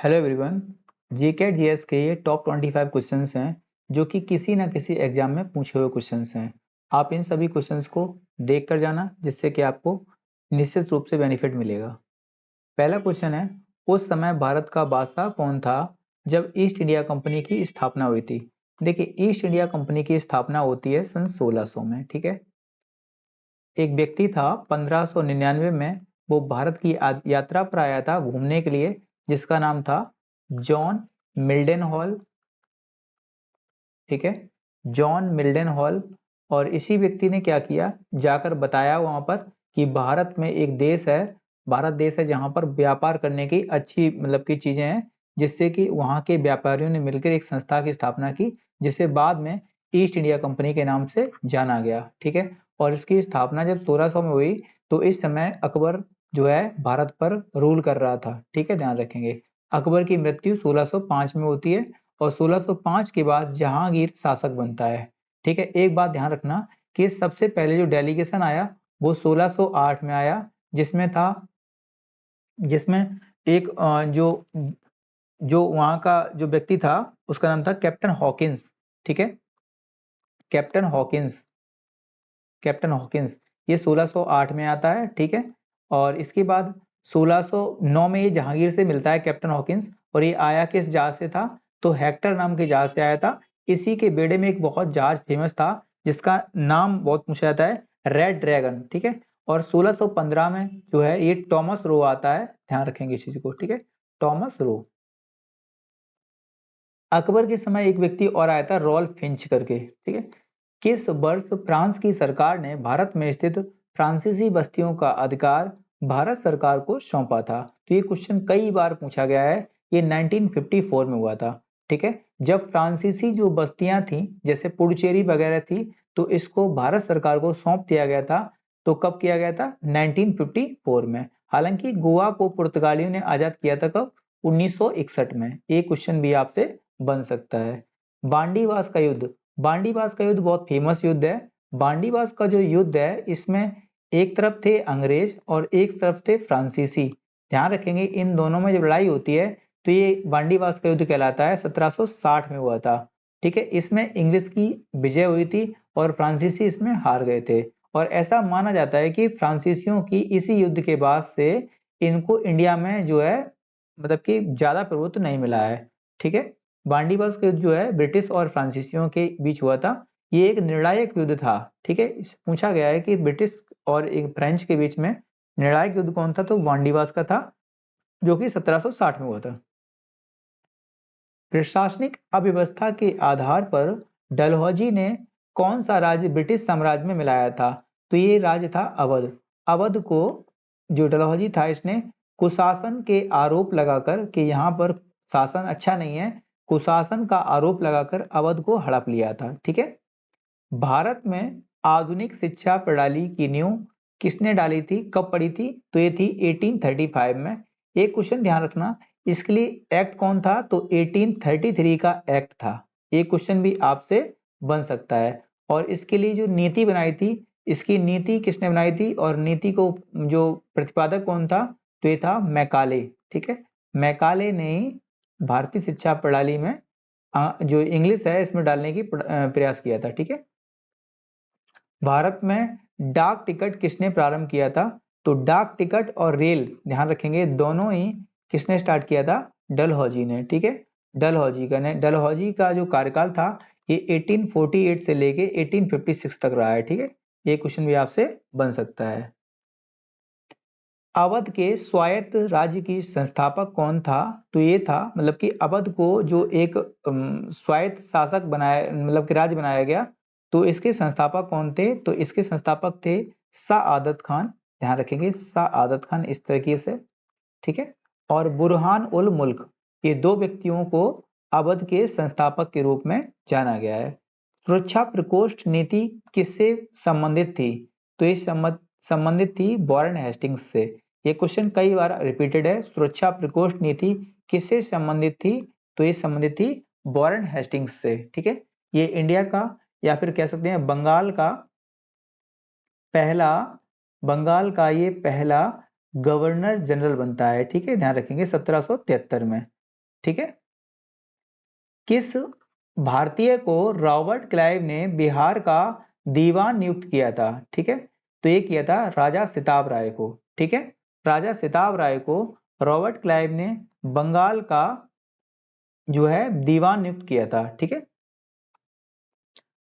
Hello everyone. GK GS के ये top 25 questions हैं जो कि किसी ना किसी एग्जाम में पूछे हुए क्वेश्चंस हैं। आप इन सभी क्वेश्चंस को देख कर जाना जिससे कि आपको निश्चित रूप से बेनिफिट मिलेगा। पहला क्वेश्चन है, उस समय भारत का बादशाह कौन था जब ईस्ट इंडिया कंपनी की स्थापना हुई थी? देखिए, ईस्ट इंडिया कंपनी की स्थापना होती है सन 1600 में। ठीक है, एक व्यक्ति था 1599 में, वो भारत की यात्रा पर आया था घूमने के लिए, जिसका नाम था जॉन मिल्डन हॉल। ठीक है, जॉन मिल्डन हॉल। और इसी व्यक्ति ने क्या किया, जाकर बताया वहां पर कि भारत में एक देश है, भारत देश है जहां पर व्यापार करने की अच्छी मतलब की चीजें हैं, जिससे कि वहां के व्यापारियों ने मिलकर एक संस्था की स्थापना की, जिसे बाद में ईस्ट इंडिया कंपनी के नाम से जाना गया। ठीक है, और इसकी स्थापना जब 1600 में हुई तो इस समय अकबर जो है भारत पर रूल कर रहा था। ठीक है, ध्यान रखेंगे। अकबर की मृत्यु 1605 में होती है और 1605 के बाद जहांगीर शासक बनता है। ठीक है, एक बात ध्यान रखना कि सबसे पहले जो डेलीगेशन आया वो 1608 में आया, जिसमें था जिसमें एक जो जो वहां का जो व्यक्ति था उसका नाम था कैप्टन हॉकिंस। ठीक है, कैप्टन हॉकिंस, कैप्टन हॉकिंस, ये 1608 में आता है। ठीक है, और इसके बाद 1609 में ये जहांगीर से मिलता है कैप्टन हॉकिंस, और ये आया किस जहाज से था, तो हेक्टर नाम के जहाज से आया था। इसी के बेड़े में एक बहुत जहाज फेमस था जिसका नाम बहुत पूछा जाता है, रेड ड्रैगन। ठीक है, और 1615 में जो है ये टॉमस रो आता है, ध्यान रखेंगे इस चीज को। ठीक है, टॉमस रो। अकबर के समय एक व्यक्ति और आया था, रॉल्फ फिंच करके। ठीक है, किस वर्ष फ्रांस की सरकार ने भारत में स्थित फ्रांसीसी बस्तियों का अधिकार भारत सरकार को सौंपा था? तो ये क्वेश्चन कई बार पूछा गया है, ये 1954 में हुआ था। ठीक है, जब फ्रांसीसी जो बस्तियां थी जैसे पुडुचेरी वगैरह थी, तो इसको भारत सरकार को सौंप दिया गया था। तो कब किया गया था? 1954 में। हालांकि गोवा को पुर्तगालियों ने आजाद किया था कब? 1961 में। ये क्वेश्चन भी आपसे बन सकता है। बांडीवास का युद्ध, बांडीवास का युद्ध बहुत फेमस युद्ध है। बांडीवास का जो युद्ध है इसमें एक तरफ थे अंग्रेज और एक तरफ थे फ्रांसीसी। ध्यान रखेंगे, इन दोनों में जब लड़ाई होती है तो ये बांडीवास का युद्ध कहलाता है, 1760 में हुआ था। ठीक है, इसमें इंग्लिश की विजय हुई थी और फ्रांसीसी इसमें हार गए थे। और ऐसा माना जाता है कि फ्रांसीसियों की इसी युद्ध के बाद से इनको इंडिया में जो है मतलब कि ज्यादा प्रभुत्व नहीं मिला है। ठीक है, बांडीवास का युद्ध जो है ब्रिटिश और फ्रांसीसियों के बीच हुआ था। ये एक निर्णायक युद्ध था। ठीक है, पूछा गया है कि ब्रिटिश और एक फ्रेंच के बीच में निर्णायक युद्ध कौन था, तो बांडीवास का था, जो कि 1760 में हुआ था। प्रशासनिक अव्यवस्था के आधार पर डलहौजी ने कौन सा राज्य ब्रिटिश साम्राज्य में मिलाया था? तो ये राज्य था अवध। अवध को जो डलहौजी था इसने कुशासन के आरोप लगाकर कि यहाँ पर शासन अच्छा नहीं है, कुशासन का आरोप लगाकर अवध को हड़प लिया था। ठीक है, भारत में आधुनिक शिक्षा प्रणाली की नींव किसने डाली थी, कब पड़ी थी? तो ये थी 1835 में। एक क्वेश्चन ध्यान रखना, इसके लिए एक्ट कौन था, तो 1833 का एक्ट था। ये क्वेश्चन भी आपसे बन सकता है। और इसके लिए जो नीति बनाई थी, इसकी नीति किसने बनाई थी और नीति को जो प्रतिपादक कौन था, तो ये था मैकाले। ठीक है, मैकाले ने भारतीय शिक्षा प्रणाली में जो इंग्लिश है इसमें डालने की प्रयास किया था। ठीक है, भारत में डाक टिकट किसने प्रारंभ किया था? तो डाक टिकट और रेल, ध्यान रखेंगे, दोनों ही किसने स्टार्ट किया था? डलहौजी ने। ठीक है, डलहौजी का जो कार्यकाल था ये 1848 से लेके 1856 तक रहा है। ठीक है, ये क्वेश्चन भी आपसे बन सकता है। अवध के स्वायत्त राज्य की संस्थापक कौन था? तो ये था मतलब कि अवध को जो एक स्वायत्त शासक बनाया मतलब कि राज्य बनाया गया, तो इसके संस्थापक कौन थे? तो इसके संस्थापक थे शाह आदत खान। ध्यान रखेंगे, शाह आदत खान इस तरीके से। ठीक है, और बुरहान उल मुल्क, ये दो व्यक्तियों को अवध के संस्थापक के रूप में जाना गया है। सुरक्षा प्रकोष्ठ नीति किससे संबंधित थी? तो ये संबंधित थी वॉरेन हेस्टिंग्स से। ये क्वेश्चन कई बार रिपीटेड है, सुरक्षा प्रकोष्ठ नीति किससे संबंधित थी? तो ये संबंधित थी वॉरेन हेस्टिंग्स से। ठीक है, ये इंडिया का या फिर कह सकते हैं बंगाल का ये पहला गवर्नर जनरल बनता है। ठीक है, ध्यान रखेंगे 1773 में। ठीक है। किस भारतीय को रॉबर्ट क्लाइव ने बिहार का दीवान नियुक्त किया था? ठीक है, तो ये किया था राजा सिताब राय को। ठीक है, राजा सिताब राय को रॉबर्ट क्लाइव ने बंगाल का जो है दीवान नियुक्त किया था। ठीक है।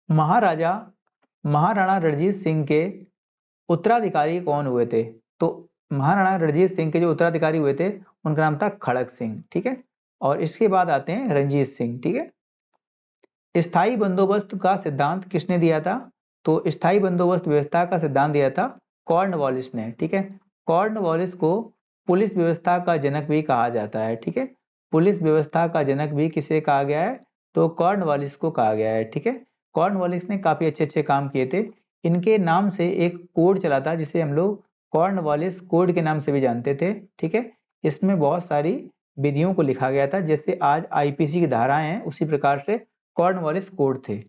महाराजा महाराणा रणजीत सिंह के उत्तराधिकारी कौन हुए थे? तो महाराणा रणजीत सिंह के जो उत्तराधिकारी हुए थे उनका नाम था खड़क सिंह। ठीक है, और इसके बाद आते हैं रंजीत सिंह। ठीक है। स्थायी बंदोबस्त का सिद्धांत किसने दिया था? तो स्थायी बंदोबस्त व्यवस्था का सिद्धांत दिया था कॉर्नवालिस ने। ठीक है, कॉर्नवालिस को पुलिस व्यवस्था का जनक भी कहा जाता है। ठीक है, पुलिस व्यवस्था का जनक भी किसे कहा गया है? तो कॉर्नवालिस को कहा गया है। ठीक है, कॉर्नवालिस ने काफी अच्छे अच्छे काम किए थे। इनके नाम से एक कोड चला था जिसे हम लोग कॉर्नवालिस कोड के नाम से भी जानते थे। ठीक है, इसमें बहुत सारी विधियों को लिखा गया था, जैसे आज आईपीसी की धाराएं हैं उसी प्रकार से कॉर्नवालिस कोड थे।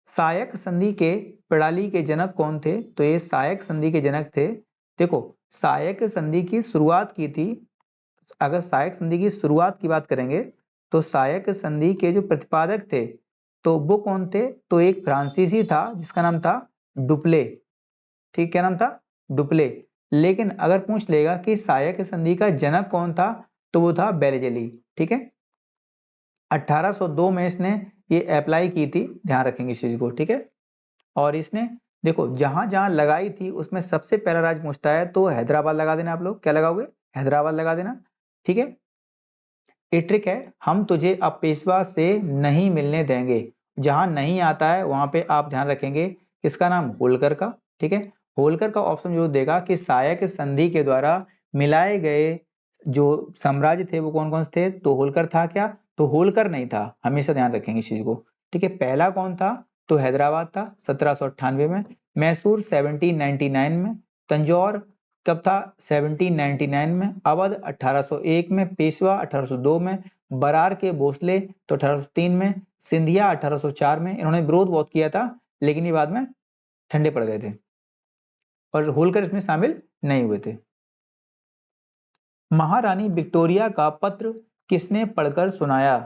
सायक संधि के प्रणाली के जनक कौन थे? तो ये सायक संधि के जनक थे। देखो, सायक संधि की शुरुआत की थी, अगर सायक संधि की शुरुआत की बात करेंगे तो सायक संधि के जो प्रतिपादक थे तो वो कौन थे? तो एक फ्रांसीसी था जिसका नाम था डुप्ले। ठीक, क्या नाम था? डुप्ले। लेकिन अगर पूछ लेगा कि सायक संधि का जनक कौन था तो वो था बेरेजेली। ठीक है, 1802 में इसने ये अप्लाई की थी, ध्यान रखेंगे इस चीज को। ठीक है, और इसने देखो जहां जहां लगाई थी उसमें सबसे पहला राज्य पूछता है तो हैदराबाद लगा देना। आप लोग क्या लगाओगे? हैदराबाद लगा देना। ठीक है, ये ट्रिक है, हम तुझे अब पेशवा से नहीं मिलने देंगे। जहां नहीं आता है वहां पे आप ध्यान रखेंगे किसका नाम? होलकर का। ठीक है, होलकर का ऑप्शन जो देगा कि सायक संधि के द्वारा मिलाए गए जो साम्राज्य थे वो कौन कौन से थे? तो होलकर था क्या? तो होलकर नहीं था, हमेशा ध्यान रखेंगे इस चीज को। ठीक है, पहला कौन था? तो हैदराबाद था 1798 में, मैसूर 1799 में, तंजौर कब था? 1799 में, अवध 1801 में, पेशवा 1802 में, बरार के भोसले तो 1803 में, सिंधिया 1804 में। इन्होंने विरोध बहुत किया था लेकिन ये बाद में ठंडे पड़ गए थे और होलकर इसमें शामिल नहीं हुए थे। महारानी विक्टोरिया का पत्र किसने पढ़कर सुनाया?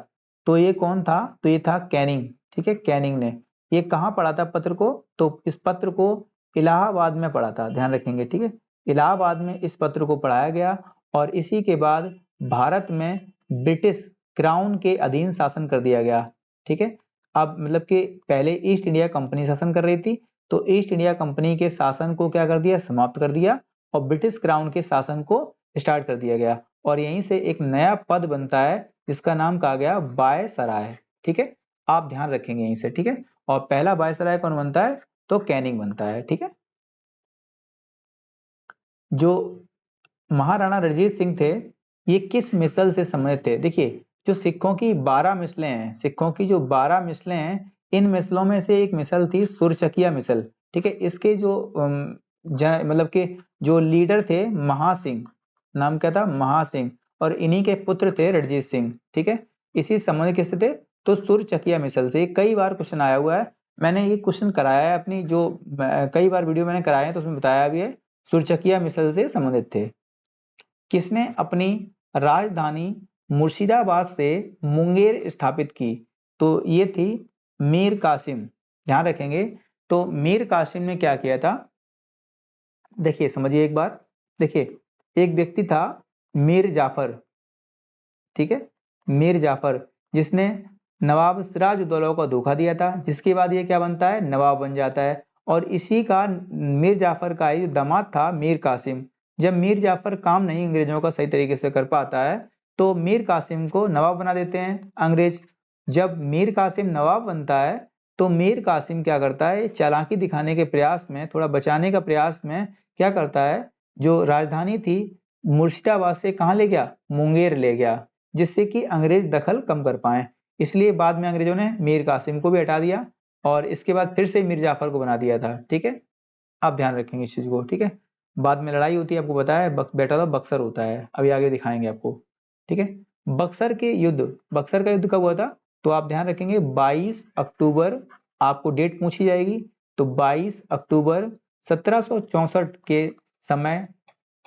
तो ये कौन था? तो ये था कैनिंग। ठीक है, कैनिंग ने। ये कहाँ पढ़ा था पत्र को? तो इस पत्र को इलाहाबाद में पढ़ा था, ध्यान रखेंगे। ठीक है, इलाहाबाद में इस पत्र को पढ़ाया गया और इसी के बाद भारत में ब्रिटिश क्राउन के अधीन शासन कर दिया गया। ठीक है, अब मतलब कि पहले ईस्ट इंडिया कंपनी शासन कर रही थी, तो ईस्ट इंडिया कंपनी के शासन को क्या कर दिया? समाप्त कर दिया और ब्रिटिश क्राउन के शासन को स्टार्ट कर दिया गया और यहीं से एक नया पद बनता है जिसका नाम कहा गया वायसराय। ठीक है, आप ध्यान रखेंगे यहीं से। ठीक है, और पहला वायसराय कौन बनता है? तो कैनिंग बनता है। ठीक है, जो महाराणा रणजीत सिंह थे ये किस मिसल से संबंधित थे? देखिए, जो सिखों की 12 मिसलें हैं, सिखों की जो 12 मिसलें हैं, इन मिसलों में से एक मिसल थी सुरचकिया मिसल। ठीक है, इसके जो मतलब कि जो लीडर थे महासिंह, नाम क्या था? महासिंह, और इन्हीं के पुत्र थे रणजीत सिंह। ठीक है, इसी संबंध किससे थे? तो सुरचकिया मिसल से। कई बार क्वेश्चन आया हुआ है, मैंने ये क्वेश्चन कराया है अपनी जो कई बार वीडियो मैंने कराए हैं तो उसमें बताया भी है, सुरचकिया मिसल से संबंधित थे। किसने अपनी राजधानी मुर्शिदाबाद से मुंगेर स्थापित की? तो ये थी मीर कासिम, ध्यान रखेंगे। तो मीर कासिम ने क्या किया था? देखिए समझिए एक बार। देखिए, एक व्यक्ति था मीर जाफर। ठीक है, मीर जाफर, जिसने नवाब सिराजुद्दौला को धोखा दिया था, जिसके बाद ये क्या बनता है? नवाब बन जाता है। और इसी का मीर जाफर का ही दामाद था मीर कासिम। जब मीर जाफर काम नहीं अंग्रेजों का सही तरीके से कर पाता है तो मीर कासिम को नवाब बना देते हैं अंग्रेज। जब मीर कासिम नवाब बनता है तो मीर कासिम क्या करता है? चालाकी दिखाने के प्रयास में, थोड़ा बचाने का प्रयास में क्या करता है? जो राजधानी थी मुर्शिदाबाद से कहाँ ले गया? मुंगेर ले गया, जिससे कि अंग्रेज दखल कम कर पाए। इसलिए बाद में अंग्रेजों ने मीर कासिम को भी हटा दिया और इसके बाद फिर से मीर जाफर को बना दिया था। ठीक है, आप ध्यान रखेंगे इस चीज को। ठीक है, बाद में लड़ाई होती है, आपको बताया बैटल ऑफ बक्सर होता है, अभी आगे दिखाएंगे आपको। ठीक है, बक्सर के युद्ध, बक्सर का युद्ध कब हुआ था? तो आप ध्यान रखेंगे 22 अक्टूबर, आपको डेट पूछी जाएगी। तो 22 अक्टूबर 1764 के समय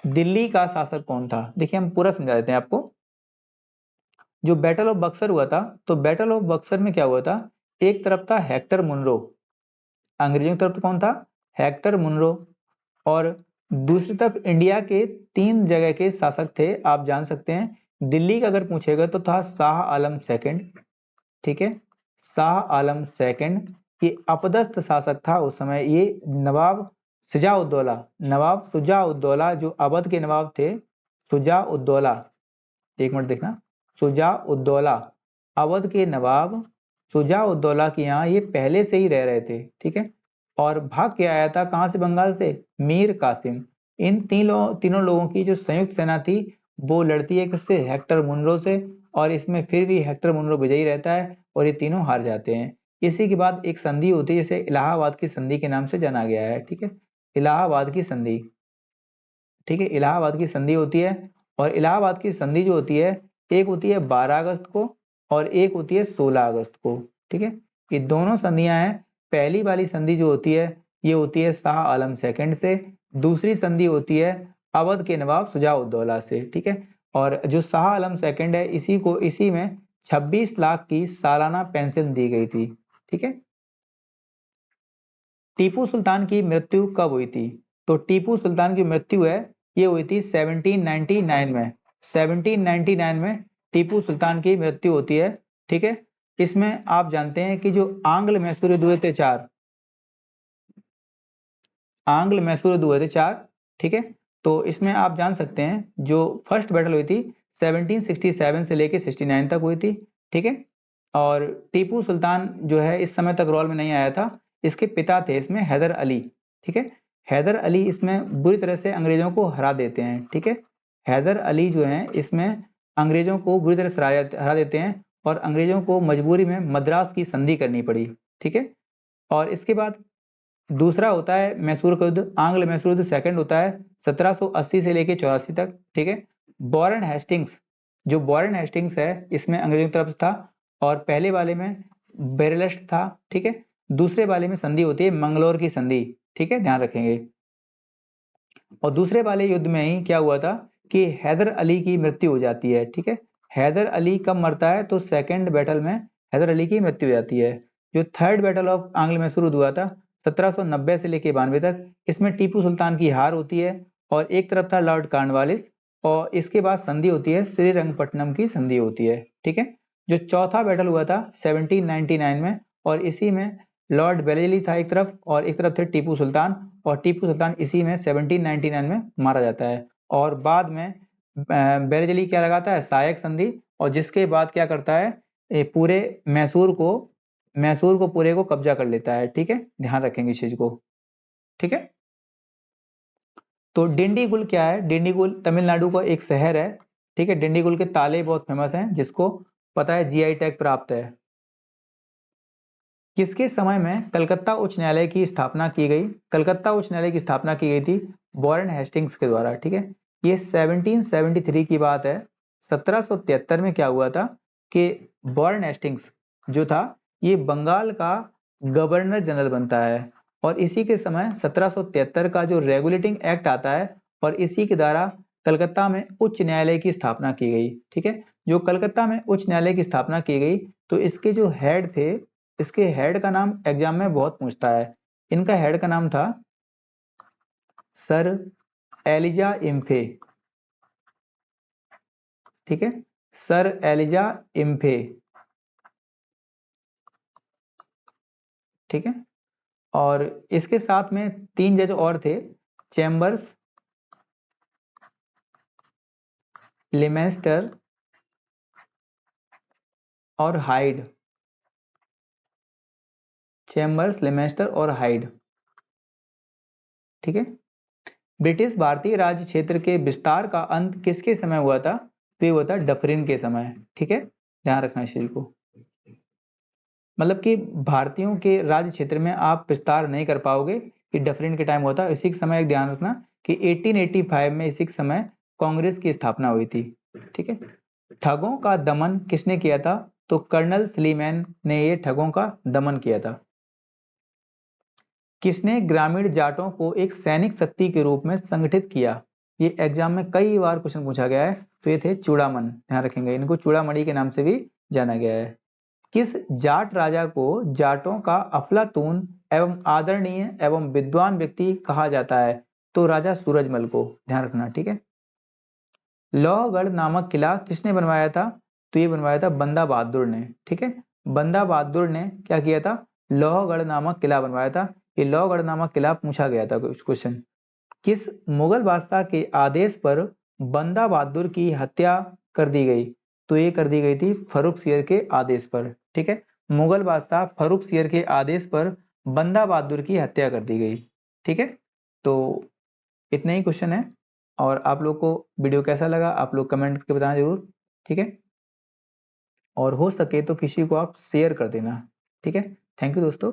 दिल्ली का शासक कौन था? देखिए हम पूरा समझा देते हैं आपको। जो बैटल ऑफ बक्सर हुआ था, तो बैटल ऑफ बक्सर में क्या हुआ था, एक तरफ था हेक्टर मुनरो, अंग्रेजों की तरफ कौन था, हेक्टर मुनरो, और दूसरी तरफ इंडिया के 3 जगह के शासक थे, आप जान सकते हैं। दिल्ली का अगर पूछेगा तो था शाह आलम सेकंड, ठीक है, शाह आलम सेकंड, ये अपदस्थ शासक था उस समय, ये नवाब शुजाउद्दौला, नवाब शुजाउद्दौला जो अवध के नवाब थे, शुजाउद्दौला, एक मिनट देखना, शुजाउद्दौला, अवध के नवाब शुजाउद्दौला के यहाँ ये पहले से ही रह रहे थे, ठीक है, और भाग के आया था कहाँ से, बंगाल से, मीर कासिम। इन तीनों लोगों की जो संयुक्त सेना थी वो लड़ती है किससे, हेक्टर मुनरो से, और इसमें फिर भी हेक्टर मुनरो विजयी रहता है और ये तीनों हार जाते हैं। इसी के बाद एक संधि होती है जिसे इलाहाबाद की संधि के नाम से जाना गया है, ठीक है, इलाहाबाद की संधि, ठीक है, इलाहाबाद की संधि होती है। और इलाहाबाद की संधि जो होती है, एक होती है 12 अगस्त को और एक होती है 16 अगस्त को, ठीक है, ये दोनों संधियां हैं। पहली वाली संधि जो होती है ये होती है शाह आलम सेकंड से, दूसरी संधि होती है अवध के नवाब शुजाउद्दौला से, ठीक है, और जो शाह आलम सेकंड है इसी में 26 लाख की सालाना पेंशन दी गई थी, ठीक है। टीपू सुल्तान की मृत्यु कब हुई थी, तो टीपू सुल्तान की मृत्यु है ये हुई थी 1799 में, 1799 में टीपू सुल्तान की मृत्यु होती है, ठीक है। इसमें आप जानते हैं कि जो आंग्ल मैसूर युद्ध हुए थे 4, आंग्ल मैसूर युद्ध हुए थे 4, ठीक है, तो इसमें आप जान सकते हैं जो फर्स्ट बैटल हुई थी 1767 से लेके 69 तक हुई थी, ठीक है, और टीपू सुल्तान जो है इस समय तक रोल में नहीं आया था, इसके पिता थे इसमें हैदर अली, ठीक है, हैदर अली इसमें बुरी तरह से अंग्रेजों को हरा देते हैं, ठीक है, हैदर अली जो है इसमें अंग्रेजों को बुरी तरह से हरा देते हैं और अंग्रेजों को मजबूरी में मद्रास की संधि करनी पड़ी, ठीक है। और इसके बाद दूसरा होता है मैसूर का युद्ध, आंग्ल मैसूर युद्ध सेकंड होता है 1780 से लेके 84 तक, ठीक है। वॉरेन हेस्टिंग्स, जो वॉरेन हेस्टिंग्स है इसमें अंग्रेजों की तरफ से था, और पहले वाले में बेरलेस्ट था, ठीक है, दूसरे वाले में संधि होती है मंगलोर की संधि, ठीक है, ध्यान रखेंगे। और दूसरे वाले युद्ध में ही क्या हुआ था कि हैदर अली की मृत्यु हो जाती है, ठीक है, हैदर अली कब मरता है, तो सेकंड बैटल में हैदर अली की मृत्यु हो जाती है। जो थर्ड बैटल ऑफ आंग्ल मैसूर युद्ध हुआ था 1790 से लेके 92 तक, इसमें टीपू सुल्तान की हार होती है और एक तरफ था लॉर्ड कॉर्नवालिस, और इसके बाद संधि होती है श्रीरंगपट्टनम की संधि होती है, ठीक है। जो चौथा बैटल हुआ था 1799 में, और इसी में लॉर्ड बेलेली था एक तरफ और एक तरफ थे टीपू सुल्तान, और टीपू सुल्तान इसी में 1799 में मारा जाता है। और बाद में बेलेली क्या लगाता है, सहायक संधि, और जिसके बाद क्या करता है, पूरे मैसूर को पूरे को कब्जा कर लेता है, ठीक है, ध्यान रखेंगे इस चीज को, ठीक है। तो डिंडीगुल क्या है, डिंडीगुल तमिलनाडु का एक शहर है, ठीक है, डिंडीगुल के ताले बहुत फेमस हैं जिसको पता है जीआई टैग प्राप्त है। किसके समय में कलकत्ता उच्च न्यायालय की स्थापना की गई, कलकत्ता उच्च न्यायालय की स्थापना की गई थी वॉरेन हेस्टिंग्स के द्वारा, ठीक है, ये 1773 की बात है। 1773 में क्या हुआ था कि वॉरेन हेस्टिंग्स जो था ये बंगाल का गवर्नर जनरल बनता है, और इसी के समय 1773 का जो रेगुलेटिंग एक्ट आता है और इसी के द्वारा कलकत्ता में उच्च न्यायालय की स्थापना की गई, ठीक है। जो कलकत्ता में उच्च न्यायालय की स्थापना की गई तो इसके जो हेड थे, इसके हेड का नाम एग्जाम में बहुत पूछता है, इनका हेड का नाम था सर एलिजा इम्फे, ठीक है, सर एलिजा इम्फे, ठीक है। और इसके साथ में 3 जज और थे, चैम्बर्स, लिमेंस्टर और हाइड, चैम्बर्स, लिमेंस्टर और हाइड, ठीक है। ब्रिटिश भारतीय राज्य क्षेत्र के विस्तार का अंत किसके समय हुआ था, तो ये हुआ था डफरिन के समय, ठीक है, ध्यान रखना इस चीज को। मतलब कि भारतीयों के राज्य क्षेत्र में आप विस्तार नहीं कर पाओगे, कि डफरिन के टाइम होता है, इसी के समय एक ध्यान रखना कि 1885 में इसी के समय कांग्रेस की स्थापना हुई थी, ठीक है। ठगों का दमन किसने किया था, तो कर्नल स्लीमैन ने ये ठगों का दमन किया था। किसने ग्रामीण जाटों को एक सैनिक शक्ति के रूप में संगठित किया, ये एग्जाम में कई बार क्वेश्चन पूछा गया है। तो ये थे चूड़ामन, ध्यान रखेंगे, इनको चूड़ामणि के नाम से भी जाना गया है। किस जाट राजा को जाटों का अफलातून एवं आदरणीय एवं विद्वान व्यक्ति कहा जाता है? तो राजा सूरजमल को, ध्यान रखना, ठीक है। लोहगढ़ नामक किला किसने बनवाया था? तो ये बनवाया था बंदा बहादुर ने, ठीक है। बंदा बहादुर ने क्या किया था? लोहगढ़ नामक किला बनवाया था। ये लोहगढ़ नामक किला पूछा गया था कुछ क्वेश्चन। किस मुगल बादशाह के आदेश पर बंदा बहादुर की हत्या कर दी गई? तो ये कर दी गई थी फर्रुखसियर के आदेश पर, ठीक है। मुगल बादशाह फर्रुखसियर के आदेश पर बंदा बहादुर की हत्या कर दी गई, ठीक है। तो इतने ही क्वेश्चन है। और आप लोग को वीडियो कैसा लगा आप लोग कमेंट करके बताना जरूर, ठीक है। और हो सके तो किसी को आप शेयर कर देना, ठीक है। थैंक यू दोस्तों।